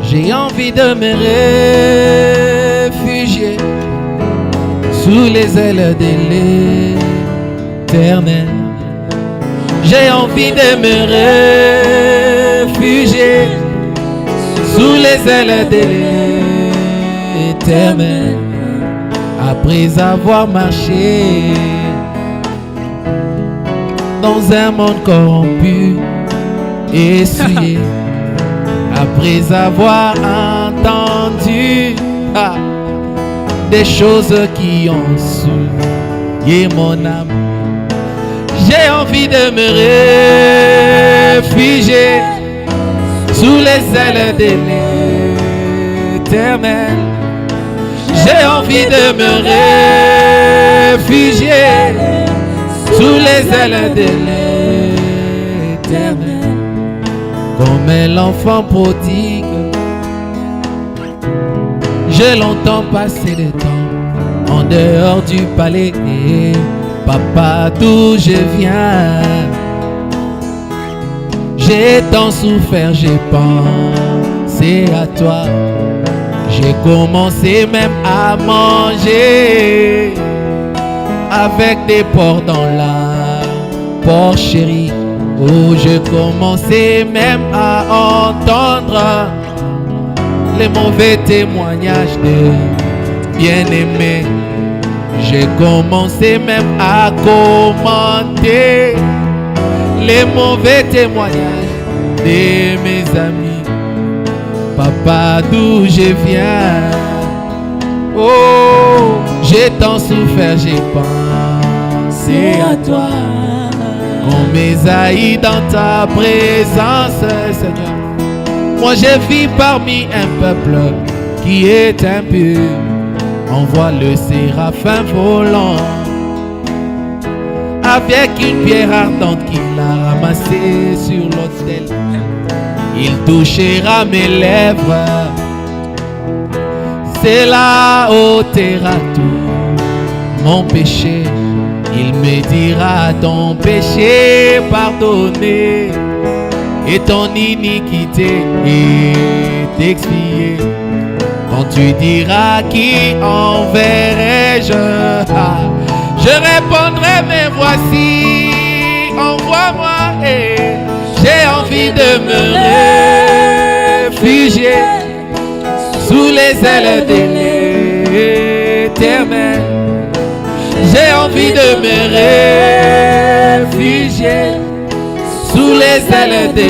J'ai envie de me réfugier sous les ailes de l'Éternel. J'ai envie de me réfugier sous les ailes de l'Éternel. Après avoir marché dans un monde corrompu et souillé, après avoir entendu des choses qui ont souillé mon âme, j'ai envie de me réfugier sous les ailes de l'Éternel. J'ai envie de me réfugier sous les ailes de l'Éternel. Comme l'enfant prodigue, j'ai longtemps passé le temps en dehors du palais. Papa, d'où je viens, j'ai tant souffert, j'ai pensé à toi. J'ai commencé même à manger avec des porcs dans la porcherie. Oh, je commençais même à entendre les mauvais témoignages de bien-aimés. J'ai commencé même à commenter les mauvais témoignages de mes amis. Papa, d'où je viens, oh, j'ai tant souffert, j'ai pensé à toi. On m'haït dans ta présence, Seigneur. Moi je vis parmi un peuple qui est impur. On voit le séraphin volant avec une pierre ardente qu'il a ramassée sur l'autel. Il touchera mes lèvres, c'est là ôtera tout mon péché. Il me dira ton péché pardonné et ton iniquité est expiée. Quand tu diras qui enverrai-je, je répondrai mais voici, envoie-moi. J'ai envie de me réfugier sous les ailes de l'Éternel. J'ai envie de me réfugier sous les ailes de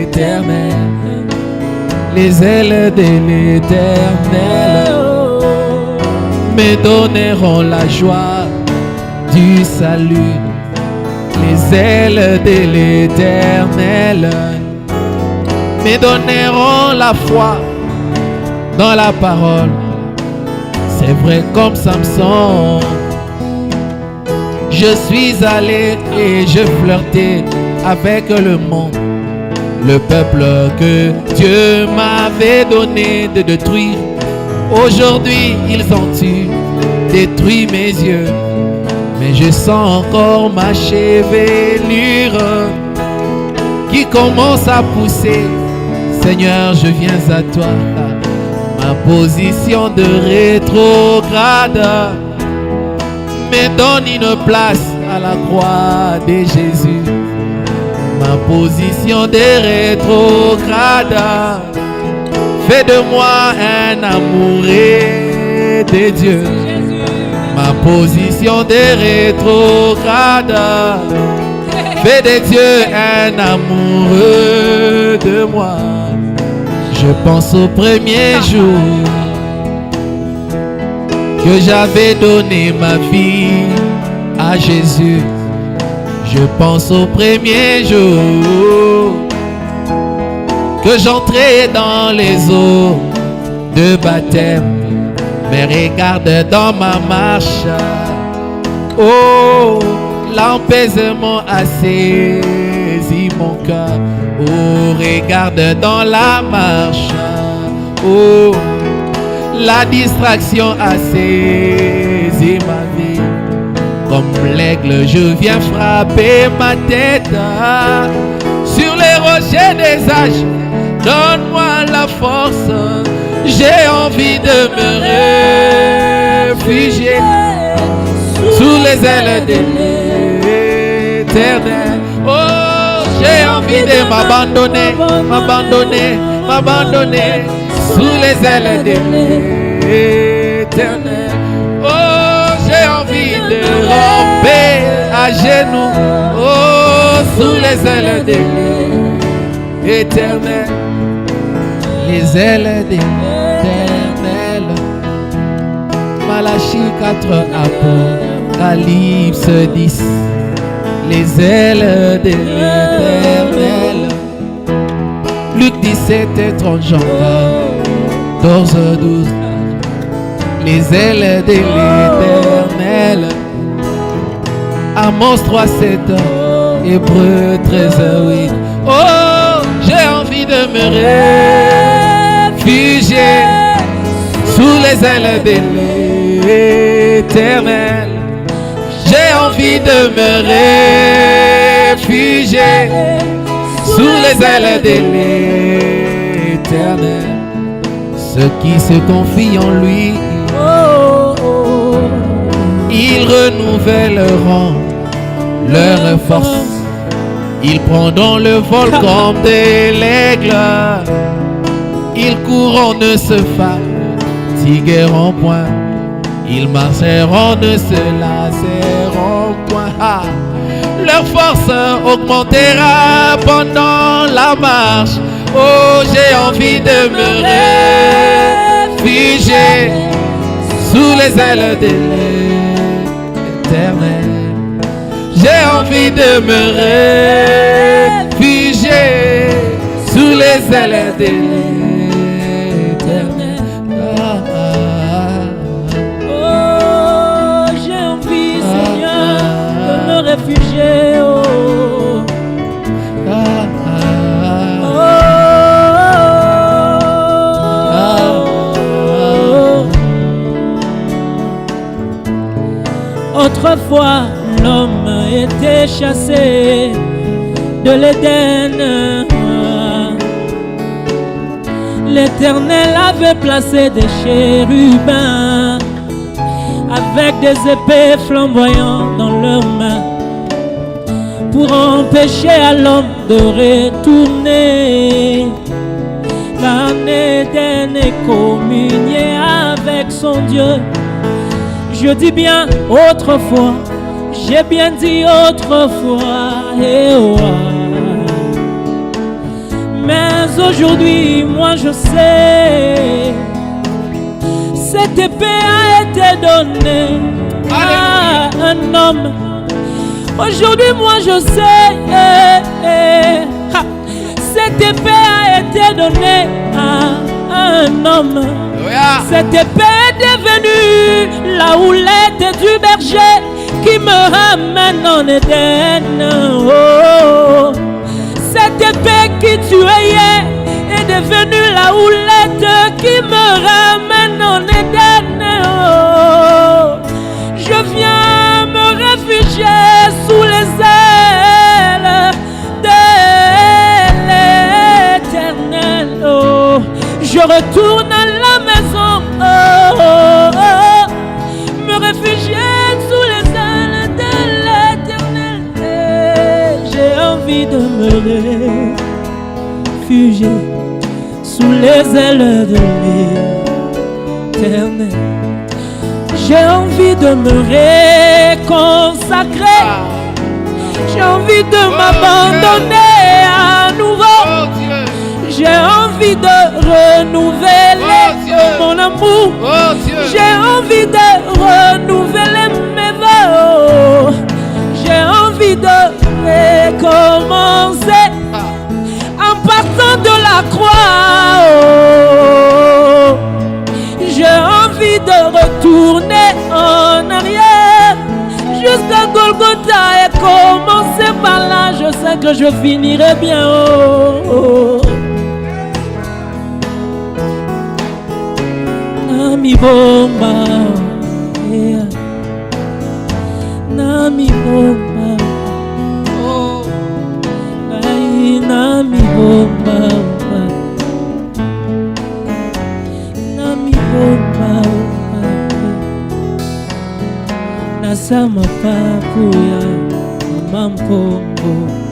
l'Éternel. Les ailes de l'Éternel me donneront la joie du salut. Les ailes de l'Éternel me donneront la foi dans la parole. C'est vrai comme Samson, je suis allé et je flirtais avec le monde, le peuple que Dieu m'avait donné de détruire. Aujourd'hui ils ont détruit mes yeux, mais je sens encore ma chevelure qui commence à pousser. Seigneur, je viens à toi. Ma position de rétrograde me donne une place à la croix de Jésus. Ma position de rétrograde fait de moi un amoureux de Dieu. Ma position de rétrograde fait de Dieu un amoureux de moi. Je pense au premier jour que j'avais donné ma vie à Jésus. Je pense au premier jour que j'entrais dans les eaux de baptême. Mais regarde dans ma marche, oh, l'apaisement a saisi mon cœur. Oh, regarde dans la marche. Oh, la distraction a saisi ma vie. Comme l'aigle, je viens frapper ma tête sur les rochers des âges. Donne-moi la force, j'ai envie de me réfugier sous les ailes de l'Éternel. Oh, j'ai envie de m'abandonner, m'abandonner, m'abandonner sous les ailes de l'Éternel. Oh, j'ai envie de ramper à genoux, oh, sous les ailes de l'Éternel. Les ailes de l'Éternel. Malachie 4, Apocalypse 10. Les ailes de l'Éternel. Luc 17 et 30, Jean 14, 12. Les ailes de l'Éternel. Amos 3, 7, Hébreux 13, 8. Oh, j'ai envie de me réfugier sous les ailes de l'Éternel. J'ai envie de me réfugier sous les ailes de l'Éternel. Ceux qui se confient en lui, ils renouvelleront leur force. Ils prendront le vol comme de l'aigle. Ils courront, ne se fatigueront point. Ils marcheront, ne se lasseront point. Ah. Leur force augmentera pendant la marche. Oh, j'ai envie de me réfugier sous les ailes de l'Éternel. J'ai envie de me réfugier sous les ailes de l'Éternel. Oh, j'ai envie, Seigneur, de me réfugier. Autrefois, l'homme était chassé de l'Éden. L'Éternel avait placé des chérubins avec des épées flamboyantes dans leurs mains pour empêcher à l'homme de retourner en Éden et communier avec son Dieu. Je dis bien autrefois, j'ai bien dit autrefois, mais aujourd'hui, moi je sais, cette épée a été donnée à un homme. Aujourd'hui, moi je sais, cette épée a été donnée à un homme. Cette épée est devenue la houlette du berger qui me ramène en Éden. Oh, cette épée qui tuait est devenue la houlette qui me ramène en Éden. Oh, je viens me réfugier sous les ailes de l'Éternel. Oh, je retourne à la maison, me réfugier sous les ailes de l'Éternel. J'ai envie de me réfugier sous les ailes de l'Éternel. J'ai envie de me réconsacrer. J'ai envie de m'abandonner à nouveau. J'ai envie de renouveler mon amour. J'ai envie de renouveler mes vœux. J'ai envie de recommencer en partant de la croix. J'ai envie de retourner en arrière jusqu'à Golgotha et commencer par là. Je sais que je finirai bien. Oh, oh. Nami bomba, yeah. Nami bomba, oh, ay, nami bomba, nami bomba, nasama papuya mamampongo.